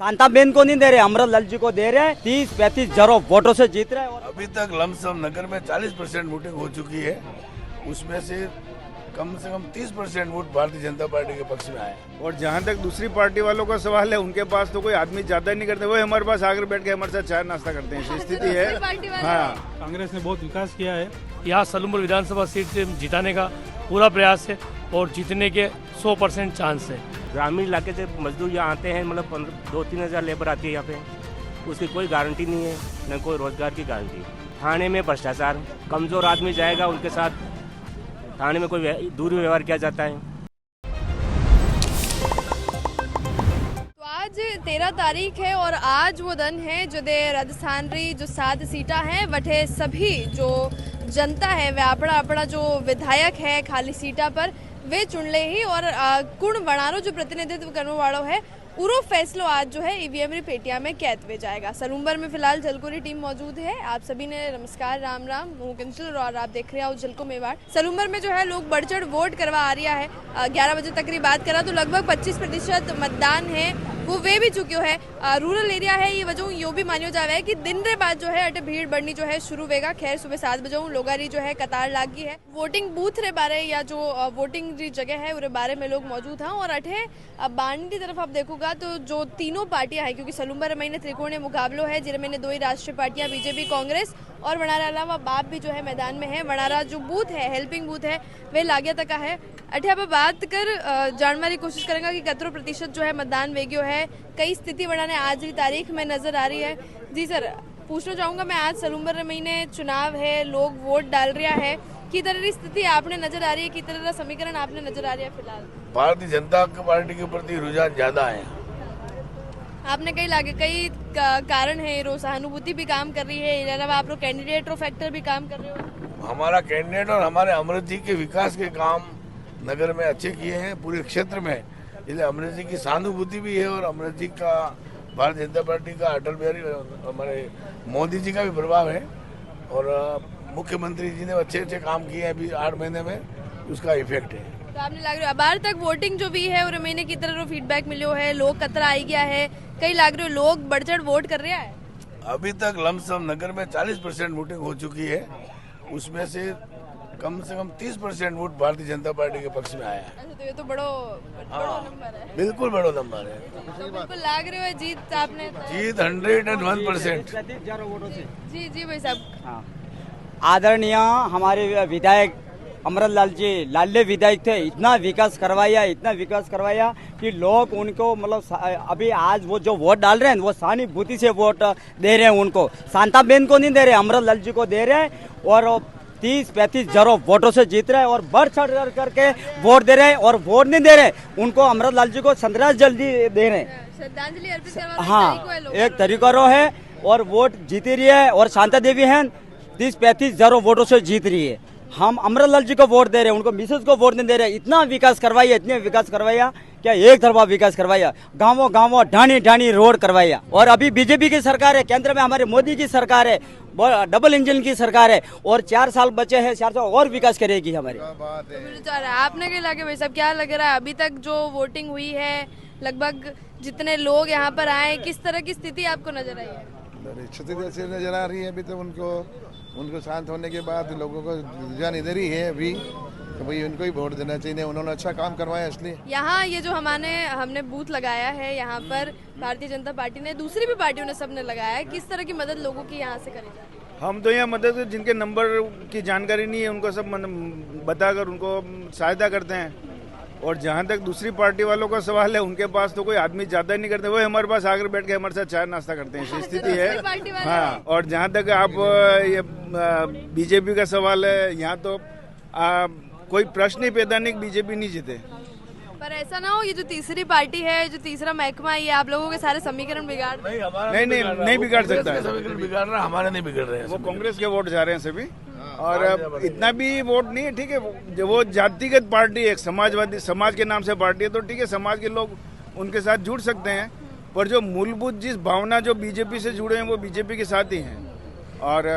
शांताबेन को नहीं दे रहे, अमृतलाल जी को दे रहे हैं। 30-35 हज़ारों वोटों से जीत रहे हैं। और अभी तक लमसम नगर में 40% वोटिंग हो चुकी है, उसमें से कम 30% वोट भारतीय जनता पार्टी के पक्ष में आए। और जहाँ तक दूसरी पार्टी वालों का सवाल है, उनके पास तो कोई आदमी ज्यादा नहीं करते, वो हमारे पास आकर बैठ के हमारे साथ चाय नाश्ता करते हैं, ऐसी स्थिति है। हाँ, कांग्रेस ने बहुत विकास किया है। यहाँ सलूमपुर विधानसभा सीट जिताने का पूरा प्रयास है और जीतने के 100% चांस है। ग्रामीण इलाके से मजदूर यहाँ आते हैं, मतलब 2-3 हज़ार लेबर आती है यहाँ पे, उसकी कोई गारंटी नहीं है, न कोई रोजगार की गारंटी। थाने में भ्रष्टाचार, कमजोर आदमी जाएगा उनके साथ थाने में कोई दुर्व्यवहार किया जाता है। तो आज 13 तारीख है और आज वो दिन है जो राजस्थान री जो 7 सीटा है वठे सभी जो जनता है वे अपना अपना जो विधायक है खाली सीटा पर वे चुन ले ही और कुण वणारो जो प्रतिनिधित्व करने वालों है पूरा फैसलो आज जो है ईवीएम री पेटिया में कैद में जाएगा। सलूमबर में फिलहाल झलको री टीम मौजूद है। आप सभी ने नमस्कार, राम राम, मुकिंचल और आप देख रहे हो झलको मेवाड़। सलूमबर में जो है लोग बढ़ चढ़ वोट करवा आ रहा है। 11 बजे तक की बात करा तो लगभग 25% मतदान है वो वे भी चुक्यो है। रूरल एरिया है ये वजह यो भी मानियो जावे है कि दिन रे बाद जो है अटे भीड़ बढ़नी जो है शुरू होगा। खैर सुबह 7 बजे लोगारी जो है कतार लागी है। वोटिंग बूथ रे बारे या जो वोटिंग री जगह है उरे बारे में लोग मौजूद हैं और अठे बाणी की तरफ आप देखोगा तो जो तीनों पार्टियां हैं, क्योंकि सलूमबर महीने त्रिकोणीय मुकाबलो है जिनमें ने 2 ही राष्ट्रीय पार्टियां बीजेपी कांग्रेस और वनारा अलावा बाप भी जो है मैदान में है। वनारा जो बूथ है हेल्पिंग बूथ है वे लाग्या तक है। अठे आप बात कर जानने की कोशिश करेंगे कि कितनो प्रतिशत जो है मतदान वेग्यो है, कई स्थिति बनाने आज की तारीख में नजर आ रही है। जी सर, पूछना चाहूंगा मैं, आज सलूमबर महीने चुनाव है, लोग वोट डाल रहा है, की तरह की स्थिति आपने नजर आ रही है, की तरह का समीकरण आपने नजर आ रही है? फिलहाल भारतीय जनता पार्टी के प्रति रुझान ज्यादा है। आपने कई लागे कई कारण है, रो सहानुभूति भी काम कर रही है, इसके अलावा आप लोग कैंडिडेट और फैक्टर भी काम कर रहे हो। हमारा कैंडिडेट और हमारे अमृत जी के विकास के काम नगर में अच्छे किए हैं पूरे क्षेत्र में, इसलिए अमृत जी की सहानुभूति भी है और अमृत जी का भारतीय जनता पार्टी का अटल बिहारी हमारे मोदी जी का भी प्रभाव है और मुख्यमंत्री जी ने अच्छे काम किए हैं अभी 8 महीने में, उसका इफेक्ट है। तो आपने लग रहा है बाहर तक वोटिंग जो भी है और महीने की तरह फीडबैक मिलो है, लोग कतरा आई गया है, कई लाग रहे हो लोग बढ़ चढ़ वोट कर रहे हैं। अभी तक लमसम नगर में 40% वोटिंग हो चुकी है, उसमें से कम 30% वोट भारतीय जनता पार्टी के पक्ष में आया है। तो ये तो बड़ो नंबर है। बिल्कुल बड़ा नंबर है। तो बिल्कुल लाग रहे हो जीत आपने जीत 101%। जी जी भाई साहब। आदरणीय हमारे विधायक अमृतलाल जी लाल्ले विधायक थे, इतना विकास करवाया कि लोग उनको मतलब अभी आज वो जो वोट डाल रहे हैं वो सहानुभूति से वोट दे रहे हैं। उनको शांताबेन को नहीं दे रहे, अमृतलाल जी को दे रहे हैं और 30-35 हज़ारों वोटों से जीत रहे हैं और बढ़ चढ़ करके वोट दे रहे हैं। और वोट नहीं दे रहे उनको, अमृतलाल जी को श्रद्धांजलि दे रहे हैं, श्रद्धांजलि अर्पित करवा। हाँ, एक तरीका रो है और वोट जीती रही है और शांता देवी है 30-35 हज़ारों वोटों से जीत रही है। हम अमृतलाल जी को वोट दे रहे हैं, उनको मिसेज को वोट नहीं दे रहे। इतना विकास करवाया, इतने विकास करवाया, क्या एक तरफा विकास करवाया, गांवों ढाणी रोड करवाया। और अभी बीजेपी की सरकार है, केंद्र में हमारे मोदी की सरकार है, डबल इंजन की सरकार है और 4 साल बचे हैं, 4 साल और विकास करेगी हमारी। आपने क्या लगे भाई साहब, क्या लग रहा है अभी तक जो वोटिंग हुई है, लगभग जितने लोग यहाँ पर आए, किस तरह की स्थिति आपको नजर आई है? स्थिति जैसे नजर आ रही है अभी तो उनको शांत होने के बाद लोगों को रुझान इधर ही है अभी, तो भाई उनको ही वोट देना चाहिए, उन्होंने अच्छा काम करवाया इसलिए। यहाँ ये जो हमने बूथ लगाया है, यहाँ पर भारतीय जनता पार्टी ने, दूसरी भी पार्टियों ने सबने लगाया है, किस तरह की मदद लोगों की यहाँ से करें? हम तो यहाँ मदद जिनके नंबर की जानकारी नहीं है उनको सब बताकर उनको सहायता करते हैं। और जहाँ तक दूसरी पार्टी वालों का सवाल है, उनके पास तो कोई आदमी ज्यादा नहीं करते, वो हमारे पास आकर बैठ के हमारे साथ चाय नाश्ता करते हैं, ऐसी स्थिति है। हाँ, और जहाँ तक आप ये बीजेपी का सवाल है, यहाँ तो कोई प्रश्न ही पैदा नहीं, बीजेपी नहीं जीते। पर ऐसा ना हो ये जो तीसरी पार्टी है, जो तीसरा महकमा, ये आप लोगों के सारे समीकरण बिगाड़ नहीं बिगाड़ सकता है। समीकरण बिगाड़ रहा, हमारे नहीं बिगड़ रहे हैं, वो कांग्रेस के वोट जा रहे हैं सभी। और इतना भी वोट नहीं है, ठीक है, वो जातिगत पार्टी है, समाजवादी समाज के नाम से पार्टी है, तो ठीक है, समाज के लोग उनके साथ जुड़ सकते हैं, पर जो मूलभूत जिस भावना जो बीजेपी से जुड़े हैं वो बीजेपी के साथ ही हैं। और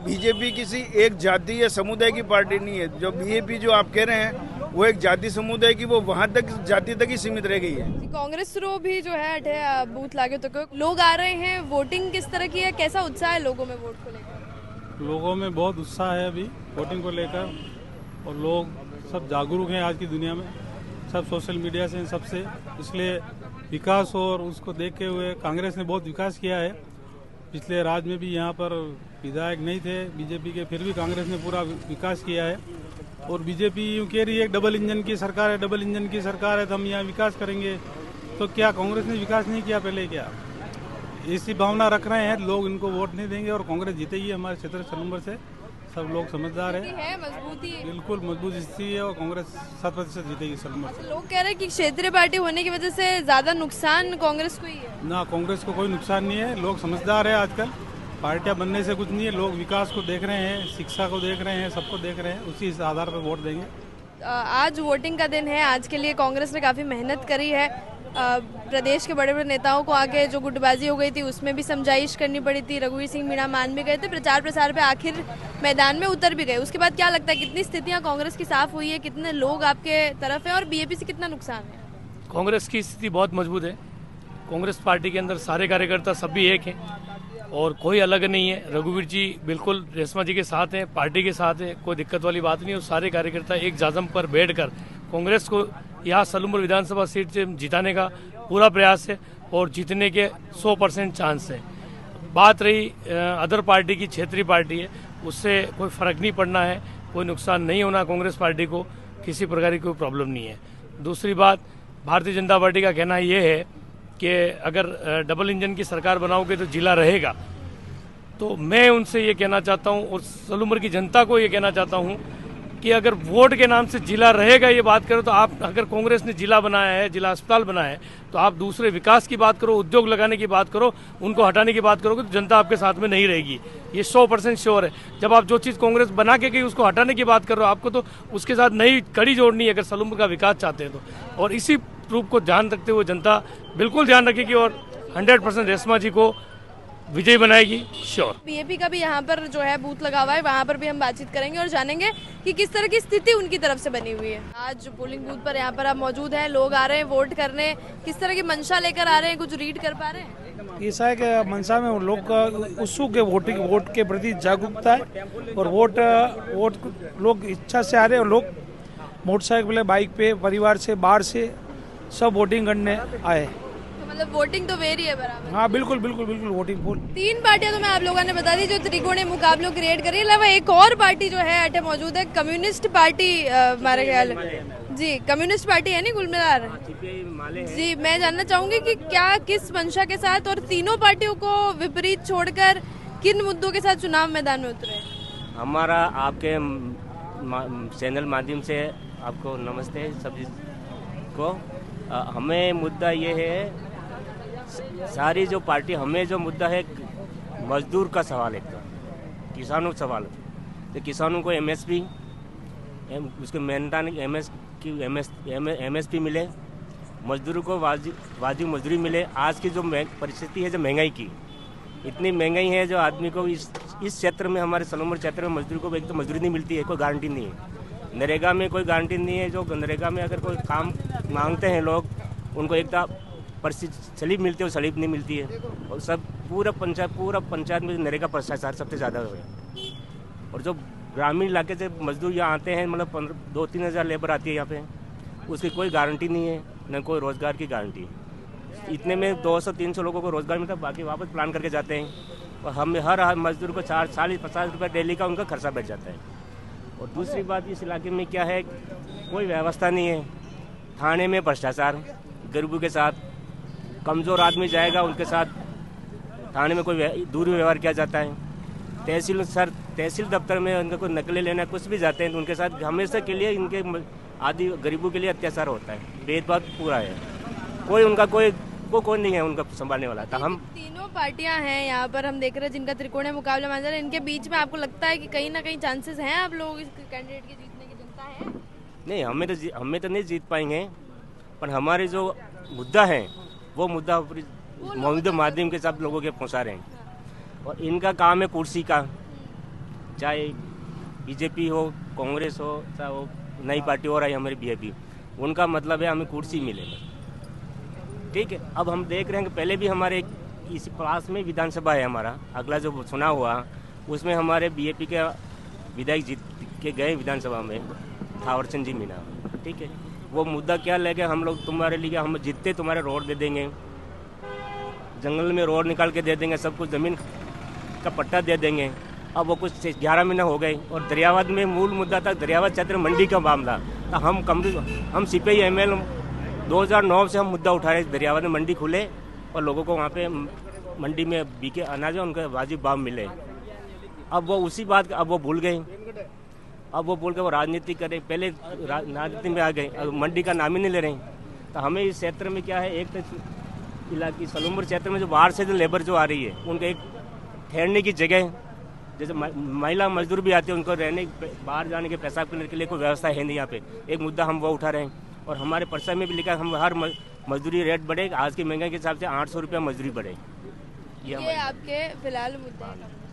बीजेपी किसी एक जाति या समुदाय की पार्टी नहीं है। जो बीजेपी जो आप कह रहे हैं वो एक जाति समुदाय की, वो वहां तक जाति तक ही सीमित रह गई है। कांग्रेस रो भी जो है अठे बूथ लागे तो लोग आ रहे हैं, वोटिंग किस तरह की है, कैसा उत्साह है लोगों में वोट को लेकर? लोगों में बहुत उत्साह है अभी वोटिंग को लेकर, और लोग सब जागरूक हैं आज की दुनिया में, सब सोशल मीडिया से सबसे, इसलिए विकास और उसको देखते हुए कांग्रेस ने बहुत विकास किया है। पिछले राज्य में भी यहाँ पर विधायक नहीं थे बीजेपी के, फिर भी कांग्रेस ने पूरा विकास किया है। और बीजेपी यूँ कह रही है डबल इंजन की सरकार है, डबल इंजन की सरकार है तो हम यहाँ विकास करेंगे, तो क्या कांग्रेस ने विकास नहीं किया पहले? क्या ऐसी भावना रख रहे हैं लोग, इनको वोट नहीं देंगे और कांग्रेस जीतेगी हमारे क्षेत्र 6 नंबर से। सब लोग समझदार है, मजबूती है, बिल्कुल मजबूत स्थिति है और कांग्रेस 7% जीतेगी 6 नंबर से। लोग कह रहे हैं कि क्षेत्रीय पार्टी होने की वजह से ज्यादा नुकसान कांग्रेस को ही है। ना, कांग्रेस को कोई नुकसान नहीं है, लोग समझदार है आजकल, पार्टियां बनने से कुछ नहीं है, लोग विकास को देख रहे हैं, शिक्षा को देख रहे हैं, सबको देख रहे हैं, उसी आधार पर वोट देंगे। आज वोटिंग का दिन है, आज के लिए कांग्रेस ने काफी मेहनत करी है। प्रदेश के बड़े बड़े नेताओं को आके जो गुटबाजी हो गई थी उसमें भी समझाइश करनी पड़ी थी। रघुवीर सिंह मीणा मान भी गए थे, प्रचार प्रसार पे आखिर मैदान में उतर भी गए। उसके बाद क्या लगता है कितनी स्थितियां कांग्रेस की साफ हुई है, कितने लोग आपके तरफ हैं और बीजेपी से कितना नुकसान है? कांग्रेस की स्थिति बहुत मजबूत है। कांग्रेस पार्टी के अंदर सारे कार्यकर्ता सभी एक हैं और कोई अलग नहीं है। रघुवीर जी बिल्कुल रेशमा जी के साथ हैं, पार्टी के साथ हैं, कोई दिक्कत वाली बात नहीं है। सारे कार्यकर्ता एक जाजम पर बैठकर कांग्रेस को यहाँ सलूमपुर विधानसभा सीट से जिताने का पूरा प्रयास है और जीतने के 100% चांस है। बात रही अदर पार्टी की, क्षेत्रीय पार्टी है, उससे कोई फर्क नहीं पड़ना है, कोई नुकसान नहीं होना कांग्रेस पार्टी को, किसी प्रकार की कोई प्रॉब्लम नहीं है। दूसरी बात, भारतीय जनता पार्टी का कहना यह है कि अगर डबल इंजन की सरकार बनाओगे तो जिला रहेगा। तो मैं उनसे ये कहना चाहता हूँ और सलूमपुर की जनता को ये कहना चाहता हूँ कि अगर वोट के नाम से जिला रहेगा ये बात करो, तो आप अगर कांग्रेस ने जिला बनाया है, जिला अस्पताल बनाया है, तो आप दूसरे विकास की बात करो, उद्योग लगाने की बात करो, उनको हटाने की बात करोगे तो जनता आपके साथ में नहीं रहेगी, ये 100% श्योर है। जब आप जो चीज़ कांग्रेस बना के गई उसको हटाने की बात कर रहे हो, आपको तो उसके साथ नई कड़ी जोड़नी है अगर सलूमपुर का विकास चाहते हैं तो। और इसी रूप को ध्यान रखते हुए जनता बिल्कुल ध्यान रखेगी और 100% रेशमा जी को विजय बनाएगी, श्योर। बीजेपी का भी यहाँ पर जो है बूथ लगा हुआ है, वहाँ पर भी हम बातचीत करेंगे और जानेंगे कि किस तरह की स्थिति उनकी तरफ से बनी हुई है। आज पोलिंग बूथ पर यहाँ पर आप मौजूद हैं, लोग आ रहे हैं वोट करने, किस तरह की मंशा लेकर आ रहे हैं, कुछ रीड कर पा रहे हैं? ऐसा है कि मनसा में लोग का उत्सुक है, वोट के प्रति जागरूकता है और वोट लोग इच्छा से आ रहे हैं। और लोग मोटरसाइकिल, बाइक पे, परिवार से, बाहर से सब वोटिंग करने आए। मतलब वोटिंग तो वेरी है बराबर। हाँ बिल्कुल बिल्कुल बिल्कुल वोटिंग फुल। 3 पार्टियां तो मैं आप लोगों ने बता दी जो त्रिकोणीय मुकाबलों क्रिएट करी, अलावा एक और पार्टी जो है अटे मौजूद है, कम्युनिस्ट पार्टी हमारे ख्याल जी, कम्युनिस्ट पार्टी है नहीं कुल मिलाकर जी। मैं जानना चाहूंगी कि क्या किस मंशा के साथ और तीनों पार्टियों को विपरीत छोड़कर किन मुद्दों के साथ चुनाव मैदान में उतरे? हमारा आपके चैनल माध्यम से आपको नमस्ते सभी को। हमें मुद्दा ये है, सारी जो पार्टी, हमें जो मुद्दा है मजदूर का सवाल, एक तो किसानों का सवाल है। तो किसानों को एमएसपी, उसके मेहनतान एमएसपी मिले, मजदूरों को वाजिब मजदूरी मिले। आज की जो परिस्थिति है, जो महंगाई की, इतनी महंगाई है जो आदमी को इस क्षेत्र में, हमारे सलूमपुर क्षेत्र में मजदूर को एक तो मजदूरी नहीं मिलती है, कोई गारंटी नहीं है। नरेगा में कोई गारंटी नहीं है। जो नरेगा में अगर कोई काम मांगते हैं लोग, उनको एक तो स्लिप मिलती है और स्लिप नहीं मिलती है। और सब पूरा पंचायत में नरेगा भ्रष्टाचार सबसे ज़्यादा हो गया। और जो ग्रामीण इलाके से मजदूर यहाँ आते हैं, मतलब 2-3 हज़ार लेबर आती है यहाँ पे, उसकी कोई गारंटी नहीं है, न कोई रोज़गार की गारंटी। इतने में 200-300 लोगों को रोज़गार मिलता है, बाकी वापस प्लान करके जाते हैं। और हम हर मजदूर को 40-50 रुपये डेली का उनका खर्चा बैठ जाता है। और दूसरी बात, इस इलाके में क्या है, कोई व्यवस्था नहीं है। थाने में भ्रष्टाचार, गरीबों के साथ, कमज़ोर आदमी जाएगा उनके साथ थाने में कोई दुर्व्यवहार किया जाता है। तहसील दफ्तर में उनका कोई नकली लेना कुछ भी जाते हैं तो उनके साथ हमेशा के लिए इनके आदि गरीबों के लिए अत्याचार होता है, भेदभाव पूरा है। कोई उनका कोई नहीं है उनका संभालने वाला। तो हम तीनों पार्टियां हैं यहाँ पर, हम देख रहे हैं जिनका त्रिकोणीय मुकाबला माना जा रहा है, इनके बीच में आपको लगता है कि कहीं ना कहीं चांसेस हैं आप लोग इस कैंडिडेट के जीतने की? जनता है नहीं, हमें तो नहीं जीत पाएंगे, पर हमारे जो मुद्दा है वो मुद्दा मौजूदा माध्यम के सब लोगों के पहुँचा रहे हैं। और इनका काम है कुर्सी का, चाहे बीजेपी हो, कांग्रेस हो, चाहे वो नई पार्टी हो रही है हमारी बीजेपी, उनका मतलब है हमें कुर्सी मिले बस। ठीक है, अब हम देख रहे हैं कि पहले भी हमारे इसी पास में विधानसभा है हमारा, अगला जो चुनाव हुआ उसमें हमारे बीजेपी के विधायक जीत के गए विधानसभा में, थावरचंद जी मीणा। ठीक है, वो मुद्दा क्या लेके हम लोग तुम्हारे लिए हम जीतते तुम्हारे रोड दे देंगे, जंगल में रोड निकाल के दे देंगे, सब कुछ ज़मीन का पट्टा दे देंगे। अब वो कुछ 11 महीने हो गए और दरियावाद में मूल मुद्दा था दरियावाद क्षेत्र मंडी का मामला। तो हम सीपीआई एमएल 2009 से हम मुद्दा उठा रहे, दरियावाद में मंडी खुले और लोगों को वहाँ पे मंडी में बिके अनाज उनके वाजिब दाम मिले। अब वो उसी बात अब वो भूल गए, अब वो बोल के वो राजनीति करे, पहले राजनीति में आ गए, अब मंडी का नाम ही नहीं ले रहे। तो हमें इस क्षेत्र में क्या है, एक तो इलाके सलूमपुर क्षेत्र में जो बाहर से जो लेबर जो आ रही है उनके एक ठहरने की जगह, जैसे महिला मजदूर भी आते हैं, उनको रहने बाहर जाने के पेशाब करने के लिए कोई व्यवस्था है नहीं यहाँ पे, एक मुद्दा हम वो उठा रहे हैं। और हमारे पर्चा में भी लिखा हम हर मजदूरी रेट बढ़े, आज की महंगाई के हिसाब से 800 रुपया मजदूरी बढ़े। ये आपके फिलहाल मुद्दे हैं।